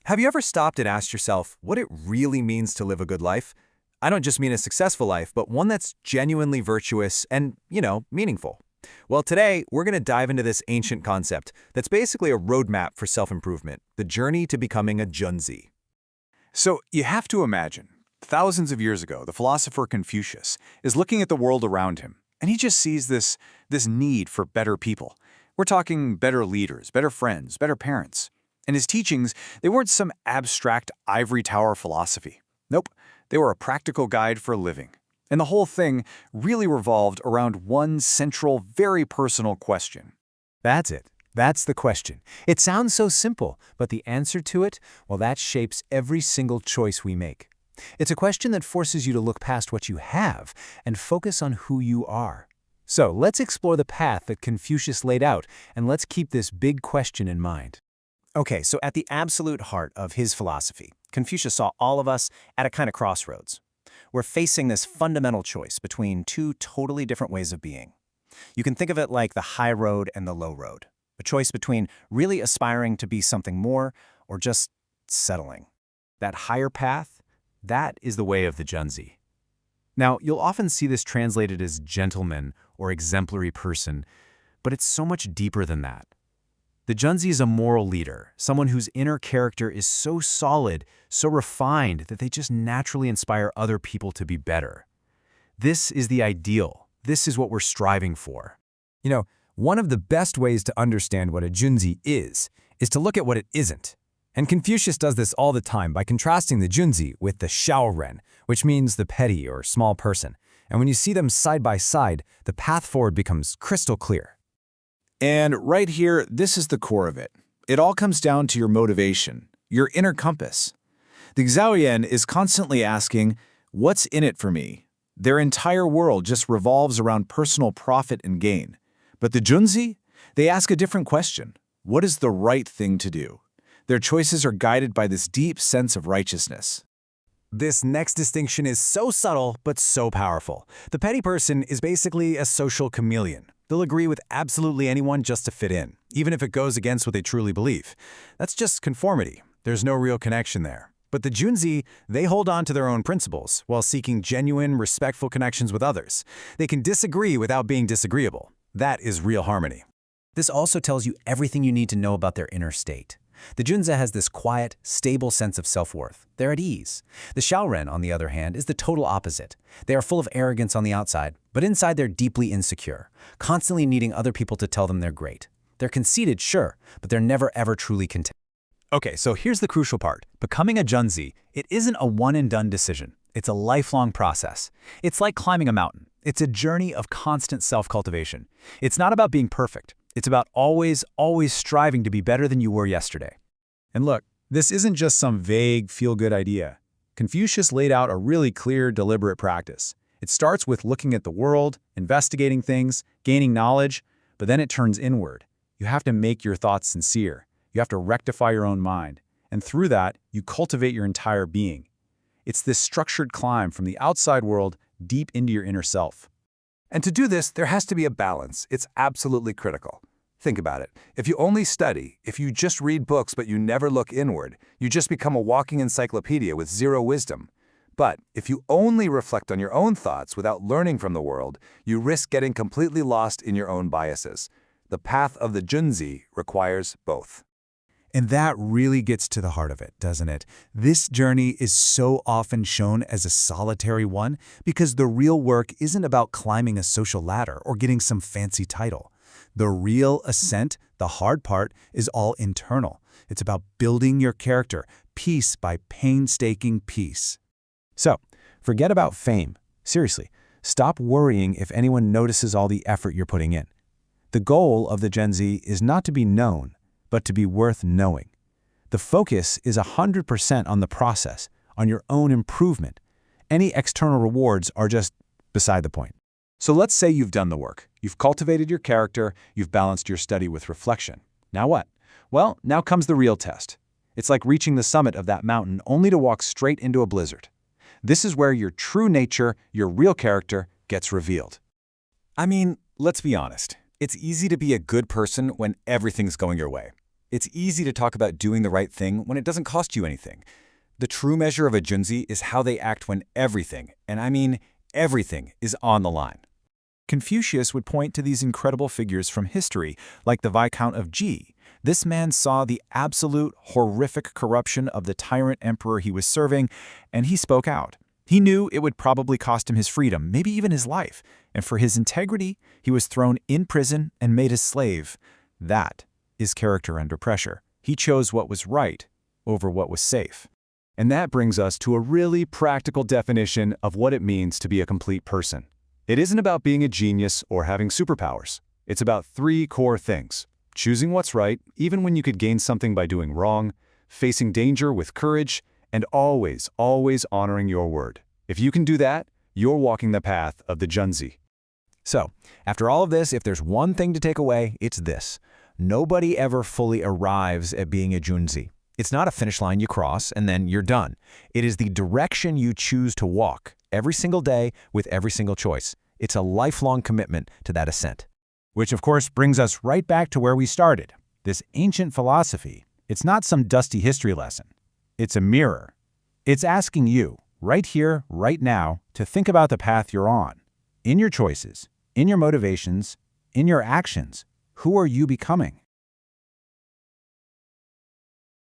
Have you ever stopped and asked yourself what it really means to live a good life? I don't just mean a successful life, but one that's genuinely virtuous and, meaningful. Well, today, we're going to dive into this ancient concept that's basically a roadmap for self-improvement, the journey to becoming a Junzi. So you have to imagine, thousands of years ago, the philosopher Confucius is looking at the world around him, and he just sees this need for better people. We're talking better leaders, better friends, better parents. And his teachings, they weren't some abstract ivory tower philosophy. Nope, they were a practical guide for living. And the whole thing really revolved around one central, very personal question. That's it. That's the question. It sounds so simple, but the answer to it, well, that shapes every single choice we make. It's a question that forces you to look past what you have and focus on who you are. So let's explore the path that Confucius laid out, and let's keep this big question in mind. Okay, so at the absolute heart of his philosophy, Confucius saw all of us at a kind of crossroads. We're facing this fundamental choice between two totally different ways of being. You can think of it like the high road and the low road, a choice between really aspiring to be something more or just settling. That higher path, that is the way of the Junzi. Now, you'll often see this translated as gentleman or exemplary person, but it's so much deeper than that. The Junzi is a moral leader, someone whose inner character is so solid, so refined, that they just naturally inspire other people to be better. This is the ideal. This is what we're striving for. One of the best ways to understand what a Junzi is to look at what it isn't. And Confucius does this all the time by contrasting the Junzi with the Xiaoren, which means the petty or small person. And when you see them side by side, the path forward becomes crystal clear. And right here, this is the core of it. It all comes down to your motivation, your inner compass. The Xiaoren is constantly asking, what's in it for me? Their entire world just revolves around personal profit and gain. But the Junzi, they ask a different question. What is the right thing to do? Their choices are guided by this deep sense of righteousness. This next distinction is so subtle, but so powerful. The petty person is basically a social chameleon. They'll agree with absolutely anyone just to fit in, even if it goes against what they truly believe. That's just conformity. There's no real connection there. But the Junzi, they hold on to their own principles while seeking genuine, respectful connections with others. They can disagree without being disagreeable. That is real harmony. This also tells you everything you need to know about their inner state. The Junzi has this quiet, stable sense of self-worth. They're at ease. The Xiaoren, on the other hand, is the total opposite. They are full of arrogance on the outside, but inside they're deeply insecure, constantly needing other people to tell them they're great. They're conceited, sure, but they're never ever truly content. Okay, so here's the crucial part. Becoming a Junzi, it isn't a one-and-done decision. It's a lifelong process. It's like climbing a mountain. It's a journey of constant self-cultivation. It's not about being perfect. It's about always striving to be better than you were yesterday. And look, this isn't just some vague, feel-good idea. Confucius laid out a really clear, deliberate practice. It starts with looking at the world, investigating things, gaining knowledge, but then it turns inward. You have to make your thoughts sincere. You have to rectify your own mind. And through that, you cultivate your entire being. It's this structured climb from the outside world deep into your inner self. And to do this, there has to be a balance. It's absolutely critical. Think about it. If you only study, if you just read books but you never look inward, you just become a walking encyclopedia with zero wisdom. But if you only reflect on your own thoughts without learning from the world, you risk getting completely lost in your own biases. The path of the Junzi requires both. And that really gets to the heart of it, doesn't it? This journey is so often shown as a solitary one because the real work isn't about climbing a social ladder or getting some fancy title. The real ascent, the hard part, is all internal. It's about building your character, piece by painstaking piece. So, forget about fame. Seriously, stop worrying if anyone notices all the effort you're putting in. The goal of the Junzi is not to be known, but to be worth knowing. The focus is 100% on the process, on your own improvement. Any external rewards are just beside the point. So let's say you've done the work. You've cultivated your character, you've balanced your study with reflection. Now what? Well, now comes the real test. It's like reaching the summit of that mountain only to walk straight into a blizzard. This is where your true nature, your real character, gets revealed. I mean, let's be honest. It's easy to be a good person when everything's going your way. It's easy to talk about doing the right thing when it doesn't cost you anything. The true measure of a Junzi is how they act when everything, and I mean everything, is on the line. Confucius would point to these incredible figures from history, like the Viscount of Ji. This man saw the absolute, horrific corruption of the tyrant emperor he was serving, and he spoke out. He knew it would probably cost him his freedom, maybe even his life, and for his integrity, he was thrown in prison and made a slave. That is character under pressure. He chose what was right over what was safe. And that brings us to a really practical definition of what it means to be a complete person. It isn't about being a genius or having superpowers. It's about three core things: choosing what's right, even when you could gain something by doing wrong, facing danger with courage, and always, always honoring your word. If you can do that, you're walking the path of the Junzi. So, after all of this, if there's one thing to take away, it's this. Nobody ever fully arrives at being a Junzi. It's not a finish line you cross and then you're done. It is the direction you choose to walk every single day with every single choice. It's a lifelong commitment to that ascent. Which, of course, brings us right back to where we started. This ancient philosophy, it's not some dusty history lesson. It's a mirror. It's asking you, right here, right now, to think about the path you're on. In your choices, in your motivations, in your actions, who are you becoming?